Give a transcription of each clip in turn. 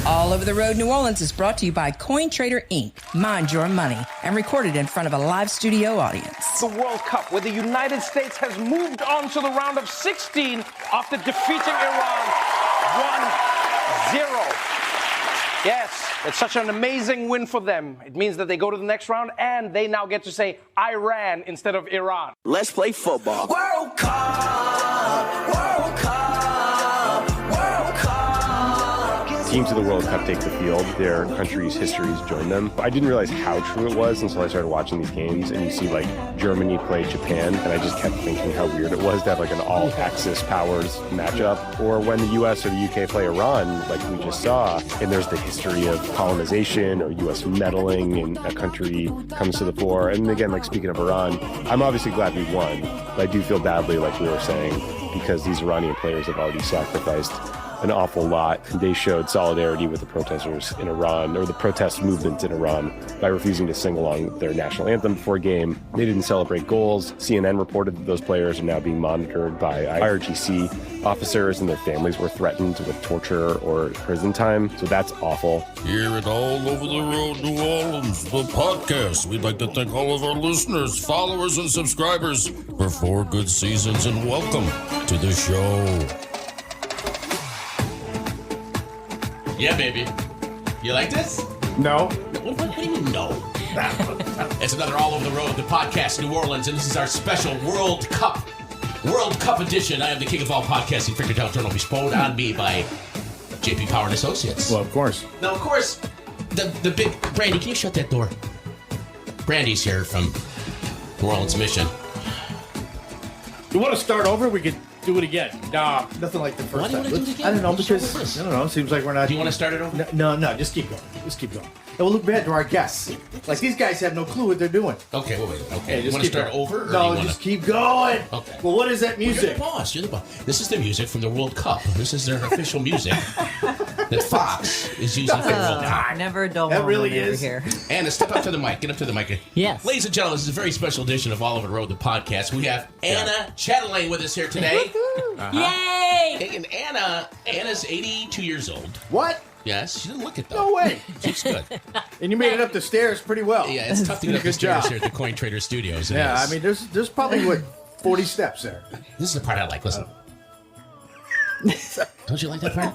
All Over the Road New Orleans is brought to you by CoinTrader Inc. Mind your money, and recorded in front of a live studio audience. The World Cup, where the United States has moved on to the round of 16 after defeating Iran 1-0. Yes, it's such an amazing win for them. It means that they go to the next round, and they now get to say Iran instead of Iran. Let's play football. World Cup, World Cup, World Cup. Teams of the World Cup take the field. Their country's histories join them. I didn't realize how true it was until I started watching these games, and you see like Germany play Japan, and I just kept thinking how weird it was to have like an all-Axis powers matchup. Or when the US or the UK play Iran, like we just saw, and there's the history of colonization or US meddling, and a country comes to the fore. And again, like speaking of Iran, I'm obviously glad we won, but I do feel badly, like we were saying, because these Iranian players have already sacrificed an awful lot. They showed solidarity with the protesters in Iran, or the protest movement in Iran, by refusing to sing along their national anthem before a game. They didn't celebrate goals. CNN reported that those players are now being monitored by IRGC officers, and their families were threatened with torture or prison time. So that's awful. Here at All Over the Road New Orleans, the podcast, we'd like to thank all of our listeners, followers, and subscribers for 4 good seasons, and welcome to the show. Yeah, baby. You like this? No. What do you mean, no? It's another All Over the Road, the podcast, New Orleans, and this is our special World Cup edition. I am the king of all podcasting. Figured out Giorno bestowed on me by JP Power and Associates. Well, of course. Now, of course, the big... Brandi, can you shut that door? Brandi's here from New Orleans Mission. You want to start over? We could do it again. Nah, nothing like the first Why do you time. want to do it again? I don't know, What's wrong with because, this? I don't know, it seems like we're not... Do you want to start it over? No, just keep going. Just keep going. And we'll look bad to our guests. Like, these guys have no clue what they're doing. Okay, wait. Okay, Hey, you want to start going. over? Or No, do you just keep going. Okay. Well, what is that You're music? the boss. You're the boss. This is the music from the World Cup. This is their official music that Fox is using for the World Cup. Never a dull That moment really over is. here. Anna, step up to the mic. Get up to the mic. Yes. Ladies and gentlemen, this is a very special edition of All Over the Road, the podcast. We have Anna Chatelain with us here today. Yay! And Anna's 82 years old. What? Yes, she doesn't look it, though. No way. She's good. And you made it up the stairs pretty well. Yeah, it's tough to get up the Good stairs job. here at the Coin Trader Studios. It Yeah, is. I mean, there's probably, 40 steps there. This is the part I like. Listen. Don't you like that part?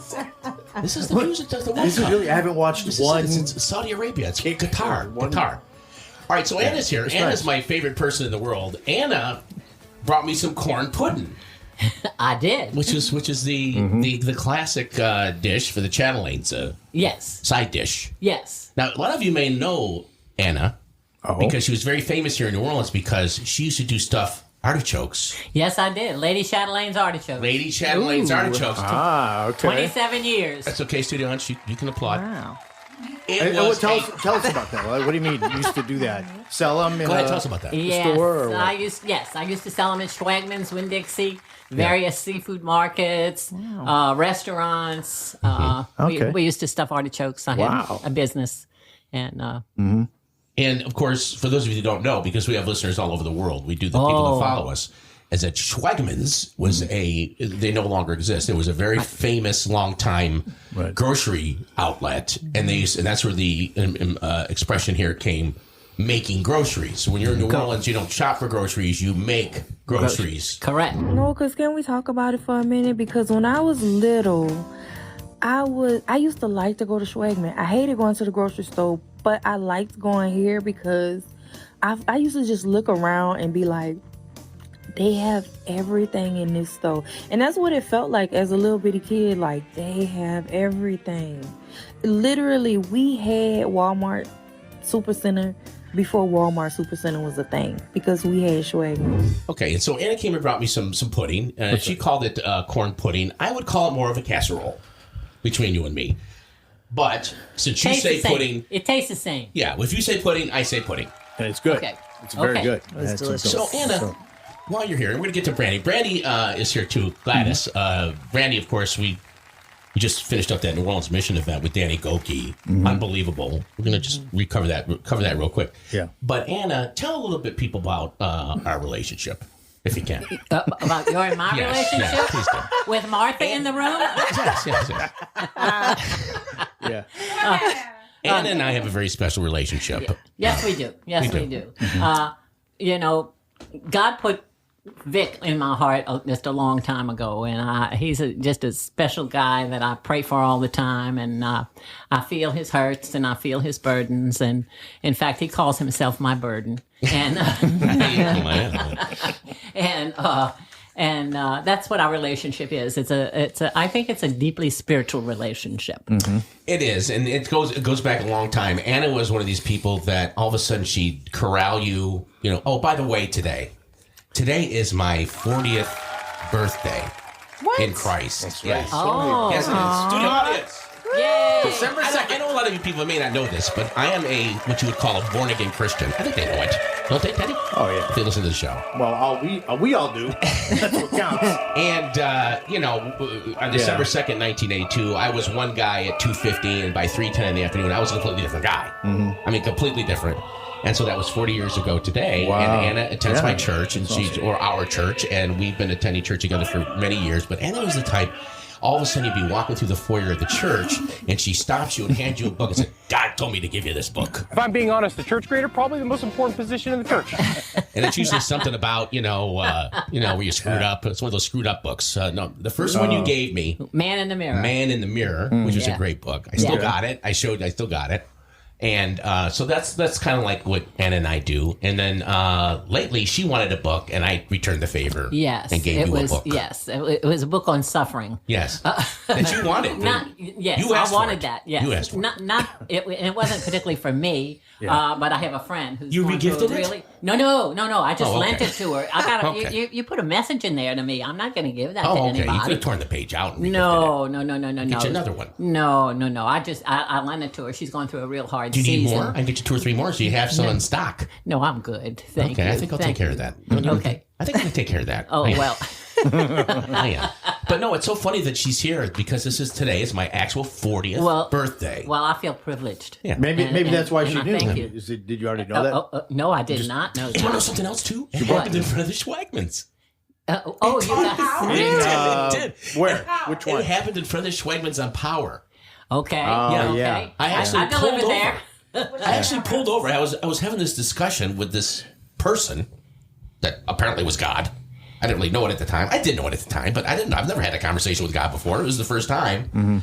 This is the music of the World This is Cup. really, I haven't watched This one. it's Saudi Arabia. It's kick Qatar. or one- Qatar. All right, so Anna's here. It's Anna's nice. my favorite person in the world. Anna brought me some corn pudding, I did. which is the classic dish for the Chatelains, Yes. side dish. Yes. Now, a lot of you may know Anna because she was very famous here in New Orleans because she used to do stuff artichokes. Yes, I did. Lady Chatelain's artichoke. Lady Chatelain's artichokes. Okay. 27 years. That's okay, Studio Hunch. You can applaud. Wow. It And was tell us about that. What do you mean? You used to do that? Sell them in Go ahead, tell us about that. Yes, store or what? I used to sell them at Schweggmans, Winn-Dixie, various seafood markets, restaurants. Okay. We used to stuff artichokes. I had a business, and And of course, for those of you who don't know, because we have listeners all over the world, we do the people that follow us. Is that Schweggmans was they no longer exist. It was a very famous, long-time grocery outlet, and that's where the expression here came, making groceries. So when you're in New Orleans, you don't shop for groceries, you make groceries. correct. No, because can we talk about it for a minute? Because when I was little, I used to like to go to Schweggman. I hated going to the grocery store, but I liked going here because I used to just look around and be like, they have everything in this store. And that's what it felt like as a little bitty kid. Like, they have everything. Literally, we had Walmart Supercenter before Walmart Supercenter was a thing because we had Schweggmans. Okay, and so Anna came and brought me some pudding. She called it corn pudding. I would call it more of a casserole between you and me. But since you Tastes say the same. pudding... It tastes the same. Yeah, if you say pudding, I say pudding. And it's good. Okay. It's very good. It's delicious. So, Anna, while you're here, we're going to get to Brandi. Brandi is here, too. Gladys. Brandi, of course, we just finished up that New Orleans Mission event with Danny Goki. Unbelievable. We're going to just cover that real quick. Yeah. But, Anna, tell a little bit people about our relationship, if you can. About your and my Yes, relationship please do. with Martha in the room? Yes. Yeah. Anna and I have a very special relationship. Yes, we do. Yes, we do. You know, God put Vic in my heart just a long time ago, and he's just a special guy that I pray for all the time, and I feel his hurts and I feel his burdens, and in fact, he calls himself my burden, and and that's what our relationship is. I think it's a deeply spiritual relationship. Mm-hmm. It is, and it goes back a long time. Anna was one of these people that all of a sudden she'd corral you. You know, oh, by the way, today is my 40th birthday in Christ. That's right. Yes. Oh, yes, it is. Studio audience. Yay! December 2nd. I know a lot of you people may not know this, but I am what you would call a born-again Christian. I think they know it. Don't they, Teddy? Oh, yeah. If they listen to the show. Well, we all do. That's what counts. And, on December 2nd, 1982, I was one guy at 2:50, and by 3:10 in the afternoon, I was a completely different guy. Mm-hmm. I mean, completely different. And so that was 40 years ago today. Wow. And Anna attends my church, and or our church, and we've been attending church together for many years. But Anna was the type, all of a sudden you'd be walking through the foyer of the church, and she stops you and hands you a book and says, God told me to give you this book. If I'm being honest, the church grader, probably the most important position in the church. And it's usually something about, where you screwed up. It's one of those screwed up books. No, the first one you gave me, Man in the Mirror, which was a great book. I still got it. I still got it. And so that's kind of like what Anna and I do. And then lately she wanted a book, and I returned the favor. Yes, and gave you a book. Yes, it was a book on suffering. Yes, that you wanted. Yes, you asked I wanted for it. that. Yes, you asked for it wasn't particularly for me. But I have a friend who's regifted it. Really, no. I just lent it to her. I got you put a message in there to me. I'm not going to give that to anybody. You could have torn the page out. And No. Get you another one. No. I lent it to her. She's going through a real hard season. Do you need more? I can get you 2 or 3 more, so you have some in stock. No, I'm good. Thank you. I think I'll take care of that. Okay. I think I can take care of that. Oh, well. I am. But no, it's so funny that she's here because today is my actual 40th birthday. Well, I feel privileged. Yeah. Maybe that's why she knew. Thank you. Did you already know that? No, I did not know that. You want to know something else, too? She walked in front of the Schweggmans. Really? It did. Where? Which one? It happened in front of the Schweggmans on Power. Okay. Yeah. I actually pulled over there. I actually pulled over. I was having this discussion with this person that apparently was God. I didn't really know it at the time. I did know it at the time, but I've never had a conversation with God before. It was the first time. Mm-hmm.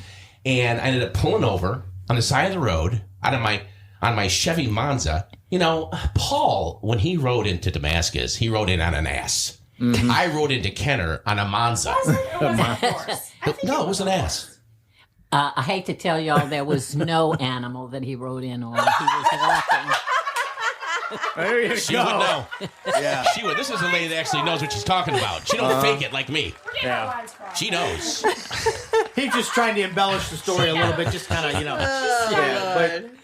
And I ended up pulling over on the side of the road on my Chevy Monza. You know, Paul, when he rode into Damascus, he rode in on an ass. Mm-hmm. I rode into Kenner on a Monza. No, it was an ass. I hate to tell y'all, there was no animal that he rode in on. He was walking. There you she go. would know. Yeah. She would. This is a lady that actually knows what she's talking about. She don't fake it like me. Yeah. She knows. He's just trying to embellish the story a little bit, just kind of,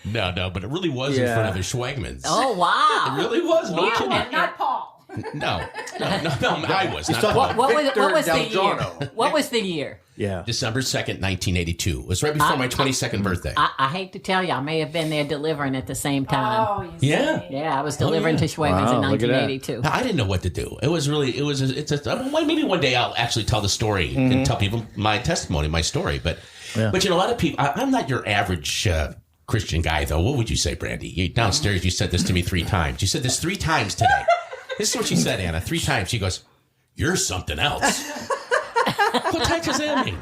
No, but it really was in front of the Schweggmans. Oh, wow. It really was. No kidding. And not Paul. No, I was not Paul. What was the year? Yeah. December 2nd, 1982. It was right before my 22nd birthday. I hate to tell you, I may have been there delivering at the same time. Oh, yeah. Yeah, I was delivering to Schweggmans in 1982. I didn't know what to do. It was really, maybe one day I'll actually tell the story and tell people my testimony, my story. But a lot of people, I'm not your average Christian guy, though. What would you say, Brandi? Downstairs, you said this to me 3 times. You said this 3 times today. This is what she said, Anna, 3 times. She goes, "You're something else." What type does that mean?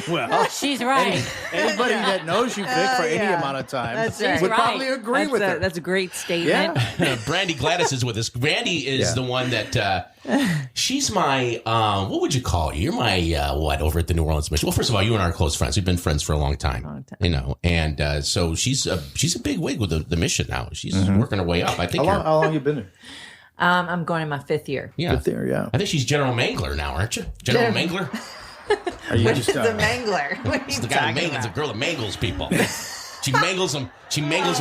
Well, she's right. Anybody that knows you, Vic, for any amount of time would probably agree with her. That's a great statement. Yeah. Brandi Gladys is with us. Brandi is the one that she's my what would you call you? You're my what over at the New Orleans Mission? Well, first of all, you and I are close friends. We've been friends for a long time. You know, and so she's a big wig with the mission now. She's working her way up. I think. How long have you been there? I'm going in my 5th year. Yeah. 5th year, yeah. I think she's General Mangler now, aren't you? General Mangler? Which is a mangler? What are you the guy who mangles, the girl that mangles people. She mangles them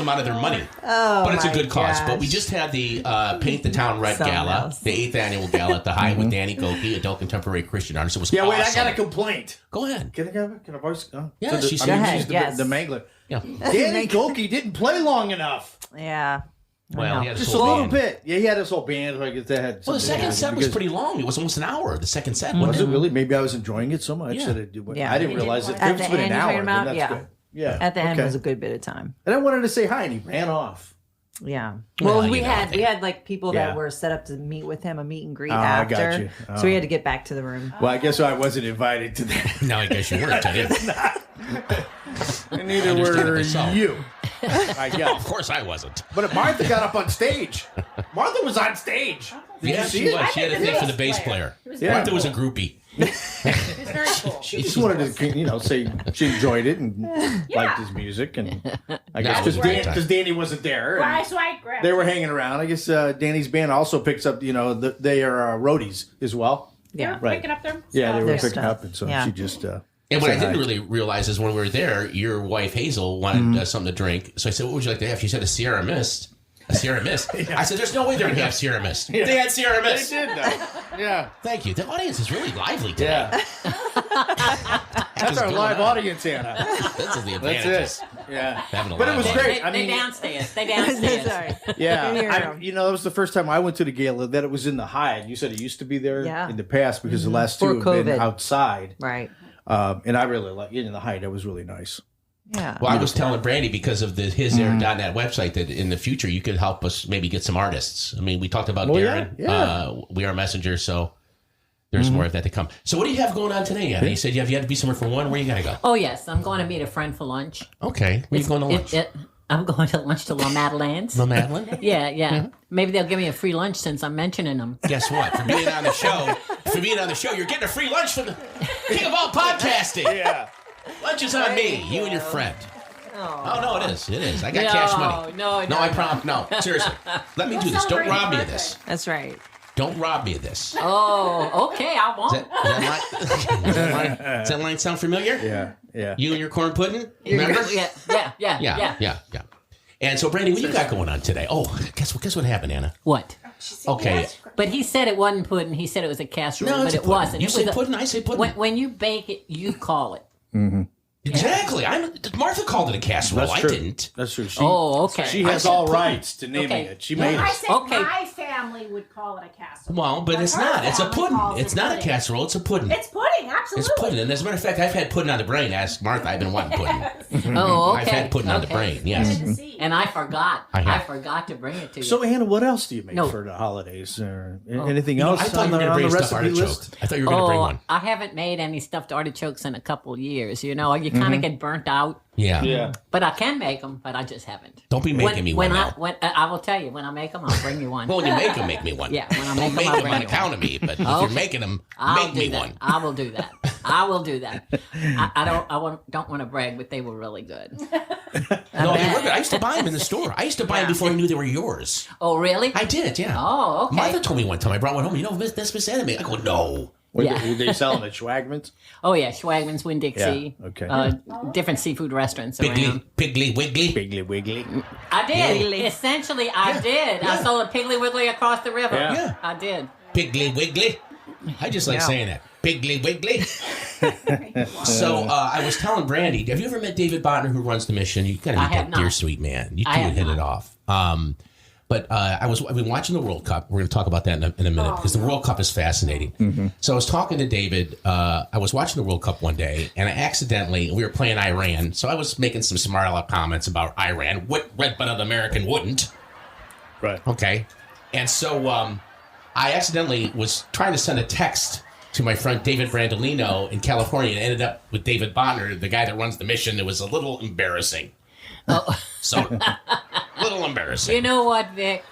out of their money. Oh, but it's a good cause. But we just had the Paint the Town Red Gala, the 8th annual gala at the Hyatt with Danny Goki, adult contemporary Christian artist. It was awesome. Wait, I got a complaint. Go ahead. Can I voice? Yeah, she's the mangler. Yeah. Danny Goki didn't play long enough. Yeah. Well, he had just a little bit. Yeah, he had his whole band. Like that. Well, the second set was pretty long. It was almost an hour. The second set was it really? Maybe I was enjoying it so much that I didn't realize it. If it's been an hour, then that's good. Yeah. At the end okay. was a good bit of time. And I wanted to say hi, and he ran off. Yeah. Well, Well, we you know, had like people Yeah. that were set up to meet with him, a meet and greet I after. got you. So we had to get back to the room. Well, I guess I wasn't invited to that. No, I guess you weren't. I didn't. And neither were Understandably so. you. I Of guess. course I wasn't. But Martha got up on stage. Martha was on stage. Did Yeah, you see she it? was. She had a thing for the bass player. Yeah. Martha was a groupie. It's very cool. She just wanted to, say she enjoyed it and liked his music. And I guess was right. because Danny wasn't there. and So I grabbed They were hanging around. I guess Danny's band also picks up, they are roadies as well. They were Right. picking up their Yeah, they were Their picking stuff. up. And so Yeah. she just. And what I said didn't hi. really realize is when we were there, your wife Hazel wanted something to drink. So I said, "What would you like to have?" She said, "A Sierra Mist." A Sierra Mist. I said, "There's no way they're going to have Sierra Mist." Yeah. They had Sierra They Mist. did, though. Yeah. Thank you. The audience is really lively today. Yeah. That's our live audience, Anna. This is the That's advantages. it. Yeah. Having a But it live was audience. great. I They mean, downstairs. They downstairs. Sorry. yeah. Can hear I, 'em. that was the first time I went to the gala that it was in the Hyde. You said it used to be there Yeah. in the past because the last two Before have been COVID. outside. Right. And I really like it in the Hyde. That was really nice. Yeah. Well, I was telling Brandi because of the hisair.net website that in the future you could help us maybe get some artists. I mean, we talked about Well, Darren. yeah. We are messenger, so there's more of that to come. So what do you have going on today, Anna? You said you had to be somewhere for one. Where you got to go? Oh, yes. I'm going to meet a friend for lunch. Okay. Where you going to lunch? I'm going to lunch to La Madeleine's. La Madeline? Yeah, yeah. Maybe they'll give me a free lunch since I'm mentioning them. Guess what? For being on the show, you're getting a free lunch from the king of all podcasting. Yeah. Lunch is on me, you and your friend. Oh, no, it is. It is. I got No, cash money. no, I promise. No, seriously. Let me do this. Don't rob me of this. That's right. Don't rob me of this. Oh, okay, I won't. Does that line sound familiar? Yeah. Yeah. You and your corn pudding? Remember? Yeah. And so, Brandi, what you got going on today? Oh, guess what happened, Anna? What? Okay. But he said it wasn't pudding. He said it was a casserole, but it's a it pudding. wasn't. You It say was pudding, I say pudding. When you bake it, you call it. Exactly. Martha called it a casserole. That's true. I didn't. That's true. She, Okay. She has all rights to naming Okay. it. She made I it. said Okay. my family would call it a casserole. Well, but it's Her not. It's a family pudding. calls It's it not a pudding. casserole. It's a pudding. It's pudding, absolutely. It's pudding. And as a matter of fact, I've had pudding on the brain. Ask Martha. I've been wanting pudding. Oh, okay. I've had pudding on the brain. Yes. Good to see. And I forgot. I have. I forgot to bring it to you. So, Anna, what else do you make No. for the holidays? Or anything You know, else I thought on you were the, going to on bring the a stuffed recipe artichoke. list? I thought you were going to bring one. I haven't made any stuffed artichokes in a couple of years. You know, you kind of get burnt out. Yeah. Yeah. But I can make them, but I just haven't. Don't be making me one now. I will tell you, when I make them, I'll bring you one. Well, when you make them, make me one. Yeah, when I Don't make them, I'll them bring on you account one. of me, but if Okay. you're making them, I'll make do me that. one. I will do that. I will do that. I don't want to brag, but they were really good. No, they were good. I used to buy them in the store. I used to buy them before I knew they were yours. Oh, really? I did, yeah. Oh, okay. Martha told me one time. I brought one home. You know, that's Miss Anime. I go, no. Yeah. They sell them at Schweggmans? Oh, yeah. Schweggmans, Winn-Dixie. Yeah, okay. Different seafood restaurants around. Piggly Wiggly. Piggly Wiggly. I did. Piggly. Essentially, I did. I sold a Piggly Wiggly across the river. Yeah. I did. Piggly Wiggly. I just like saying that. Piggly Wiggly. So I was telling Brandi, have you ever met David Botner, who runs the mission? You got to I meet have that not. dear sweet man. You two I would have hit it not. off. But I've been watching the World Cup. We're going to talk about that in a minute because the World Cup is fascinating. So I was talking to David. I was watching the World Cup one day, and I accidentally, we were playing Iran. So I was making some smart aleck comments about Iran. What red-blooded American wouldn't? Right. Okay. And so I accidentally was trying to send a text to my friend David Brandolino in California and ended up with David Bonner, the guy that runs the mission. It was a little embarrassing. Oh. So, a little embarrassing. You know what, Vic?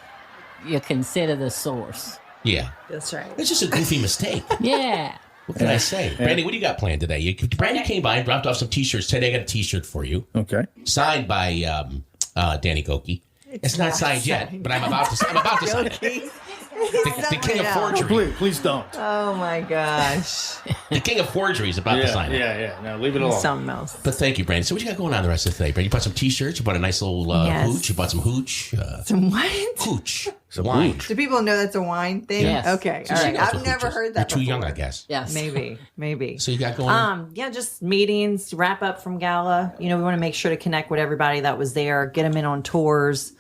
You consider the source. Yeah. That's right. It's just a goofy mistake. Yeah. What can I say? Brandi, what do you got planned today? Brandi came by and dropped off some T-shirts. Today I got a T-shirt for you. Okay. Signed by Danny Goki. It's not signed yet, but I'm about to sign it. The king of forgery. Please don't. Oh my gosh. The king of forgery is about to sign it. Yeah. No, leave it alone. Something else. But thank you, Brandi. So what you got going on the rest of the day, Brandi? You bought some T-shirts. You bought a nice little Yes. hooch. You bought some hooch. Some what? Hooch. Some wine. hooch. Do people know that's a wine thing? Yes. Okay. So All she right. knows what I've never hooch is. heard that You're too before. young, I guess. Yes. Maybe. So you got going on? Yeah, just meetings, wrap up from Gala. You know, we want to make sure to connect with everybody that was there, get them in on tours.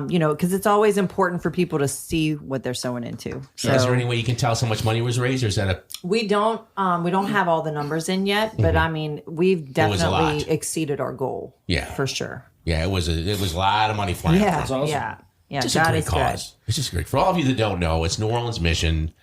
because it's always important for people to see what they're sewing into. So is there any way you can tell us how much money was raised, or is that a? We don't have all the numbers in yet, but I mean, we've definitely exceeded our goal. Yeah, for sure. Yeah, it was a lot of money flying. Yeah, that's awesome. Yeah. Just God a great is cause. good. It's just great. For all of you that don't know, it's New Orleans Mission.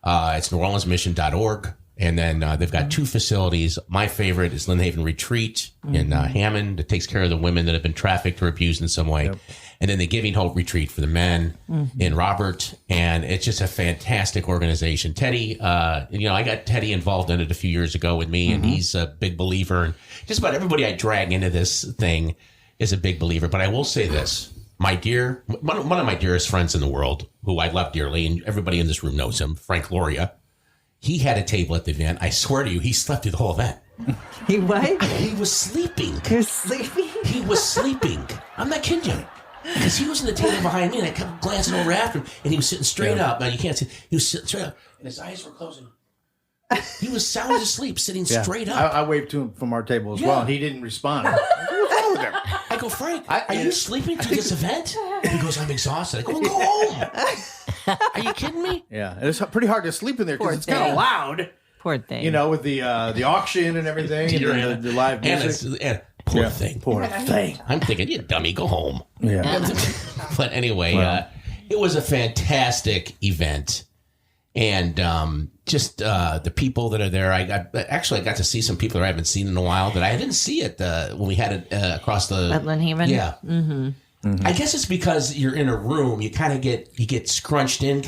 It's NewOrleansMission.org. And then they've got 2 facilities. My favorite is Lynn Haven Retreat in Hammond that takes care of the women that have been trafficked or abused in some way. Yep. And then the Giving Hope Retreat for the men in Robert. And it's just a fantastic organization. Teddy, I got Teddy involved in it a few years ago with me, and he's a big believer. And just about everybody I drag into this thing is a big believer. But I will say this. One of my dearest friends in the world, who I love dearly, and everybody in this room knows him, Frank Loria. He had a table at the event. I swear to you, he slept through the whole event. He what? He was sleeping. He was sleeping? He was sleeping. I'm not kidding you. Because he was in the table behind me, and I kept glancing over after him, and he was sitting straight up. Now, you can't see. He was sitting straight up, and his eyes were closing. He was sound asleep, sitting straight up. I waved to him from our table as well, and he didn't respond. I go, Frank, are you sleeping through this event? He goes, I'm exhausted. I go home. Are you kidding me? Yeah, it's pretty hard to sleep in there because it's kind of loud. Poor thing. With the auction and everything, and the live music. Poor thing. Poor thing. I'm thinking, you dummy, go home. Yeah. But anyway, it was a fantastic event. And just the people that are there, I got to see some people that I haven't seen in a while that I didn't see it when we had it across the... At Lynn Haven? Yeah. I guess it's because you're in a room, you get scrunched in,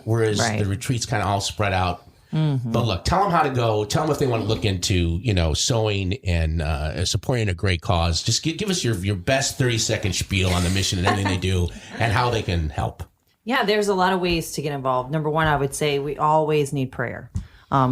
whereas the retreat's kind of all spread out. But look, tell them how to go. Tell them if they want to look into, sewing and supporting a great cause. Just give us your best 30-second spiel on the mission and everything they do and how they can help. Yeah, there's a lot of ways to get involved. Number one, I would say we always need prayer.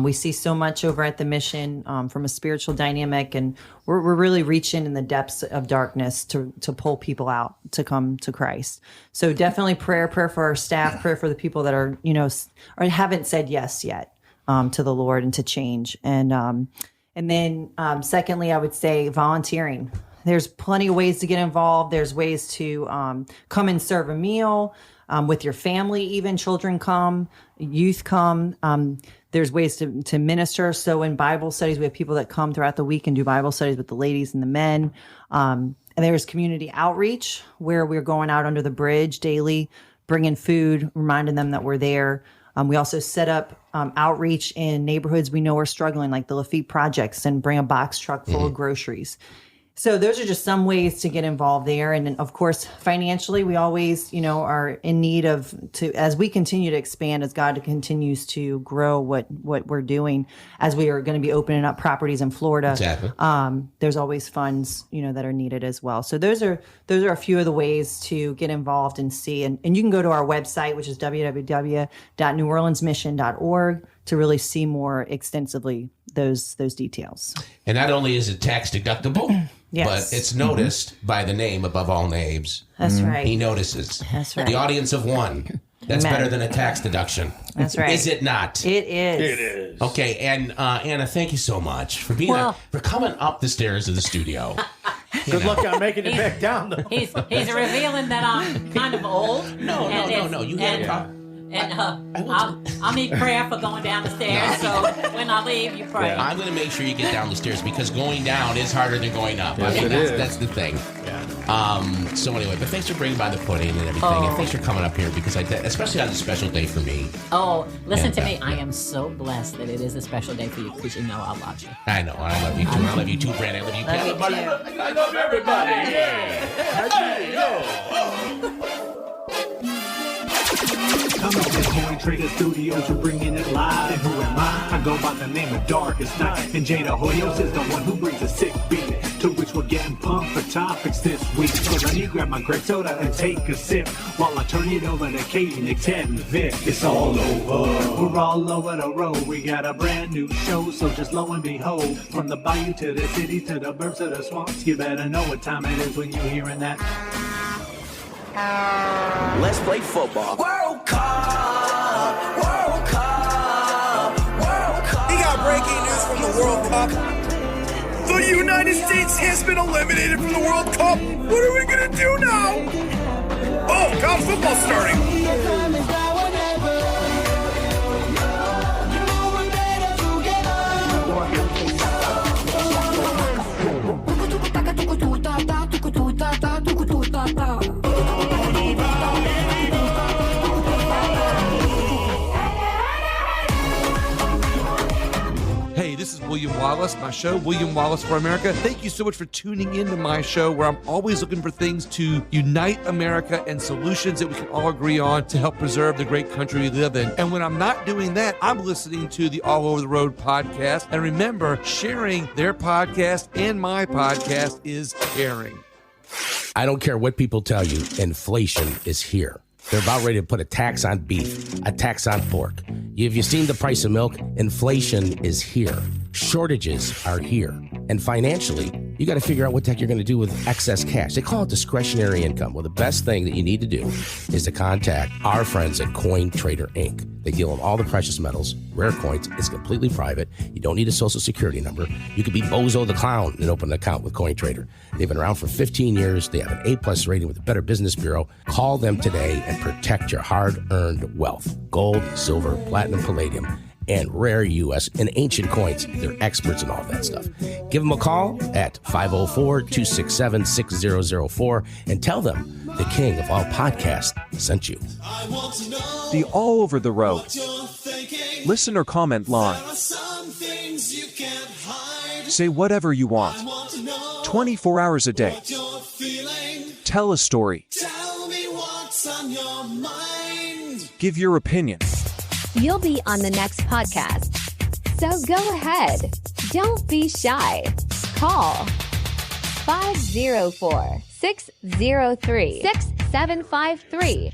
We see so much over at the mission from a spiritual dynamic, and we're really reaching in the depths of darkness to pull people out to come to Christ. So definitely prayer for our staff, prayer for the people that are, or haven't said yes yet to the Lord and to change. And then secondly, I would say volunteering. There's plenty of ways to get involved. There's ways to come and serve a meal with your family, even children come, youth come. There's ways to minister. So in Bible studies, we have people that come throughout the week and do Bible studies with the ladies and the men. And there's community outreach where we're going out under the bridge daily, bringing food, reminding them that we're there. We also set up outreach in neighborhoods we know are struggling, like the Lafitte Projects, and bring a box truck full of groceries. So those are just some ways to get involved there. And then, of course, financially, we always, are in need as we continue to expand, as God continues to grow what we're doing, as we are going to be opening up properties in Florida. Exactly. There's always funds, that are needed as well. So those are a few of the ways to get involved and see. And you can go to our website, which is www.NewOrleansMission.org, to really see more extensively those details. And not only is it tax deductible, yes, but it's noticed by the name above all names. That's right. He notices. That's right. The audience of one. That's Amen. better than a tax deduction. That's right. Is it not? It is. It is. Okay, and Anna, thank you so much for being for coming up the stairs of the studio. Good luck on making it back down, though. He's revealing that I'm kind of old. No. You had a problem. And I'll need prayer for going down the stairs. So when I leave, you pray. I'm going to make sure you get down the stairs because going down is harder than going up. Yes, that's the thing. Yeah. So anyway, but thanks for bringing by the pudding and everything, and thanks for coming up here because especially on this special day for me. Oh, listen to me. I am so blessed that it is a special day for you because I love you. I know. I love you too. I love you too, Brandi. I love you, Kat. I love everybody. Yeah. Hey, yo. Coming to Coin Trader Studios, we're bringing it live. And who am I go by the name of Darkest Night. And Jada Hoyos is the one who brings a sick beat, to which we're getting pumped for topics this week. So let me grab my grape soda and take a sip, while I turn it over to Katie, Nick, Ted, and Vic. It's all over. We're all over the road. We got a brand new show, so just lo and behold, from the bayou to the city to the burbs to the swamps, you better know what time it is when you're hearing that. Let's play football. World Cup! World Cup! World Cup! We got breaking news from the World Cup. The United States has been eliminated from the World Cup. What are we gonna do now? Oh, college football's starting. Hey, this is William Wallace, my show, William Wallace for America. Thank you so much for tuning into my show, where I'm always looking for things to unite America and solutions that we can all agree on to help preserve the great country we live in. And when I'm not doing that, I'm listening to the All Over the Road podcast. And remember, sharing their podcast and my podcast is caring. I don't care what people tell you, inflation is here. They're about ready to put a tax on beef, a tax on pork. Have you seen the price of milk? Inflation is here. Shortages are here. And financially, you got to figure out what the heck you're going to do with excess cash. They call it discretionary income. Well, the best thing that you need to do is to contact our friends at Coin Trader Inc. They deal in all the precious metals, rare coins. It's completely private. You don't need a social security number. You could be Bozo the Clown and open an account with Coin Trader. They've been around for 15 years. They have an A+ rating with the Better Business Bureau. Call them today and protect your hard-earned wealth. Gold, silver, platinum, palladium, and rare U.S. and ancient coins. They're experts in all that stuff. Give them a call at 504-267-6004 and tell them the king of all podcasts sent you. The All Over the Road. Listen or comment live. Say whatever you want. 24 hours a day. Tell a story. Give your opinion. You'll be on the next podcast. So go ahead. Don't be shy. Call 504-603-6753.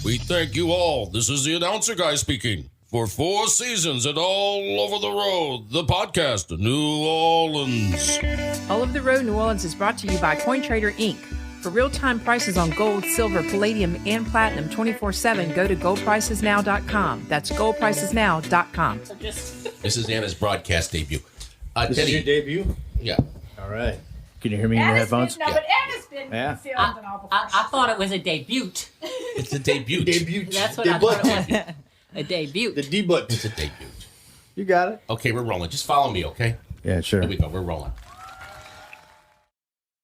We thank you all. This is the announcer guy speaking. For 4 seasons at All Over the Road, the podcast, New Orleans. All Over the Road New Orleans is brought to you by CoinTrader Inc. For real-time prices on gold, silver, palladium, and platinum 24/7, go to goldpricesnow.com. That's goldpricesnow.com. This is Anna's broadcast debut. This is your debut? Yeah. All right. Can you hear me in your headphones? No, but Anna's been filmed and all before. I thought it was a debut. It's a debut. That's what I thought it was. A debut. The debut. It's a debut. You got it. Okay, we're rolling. Just follow me, okay? Yeah, sure. Here we go. We're rolling.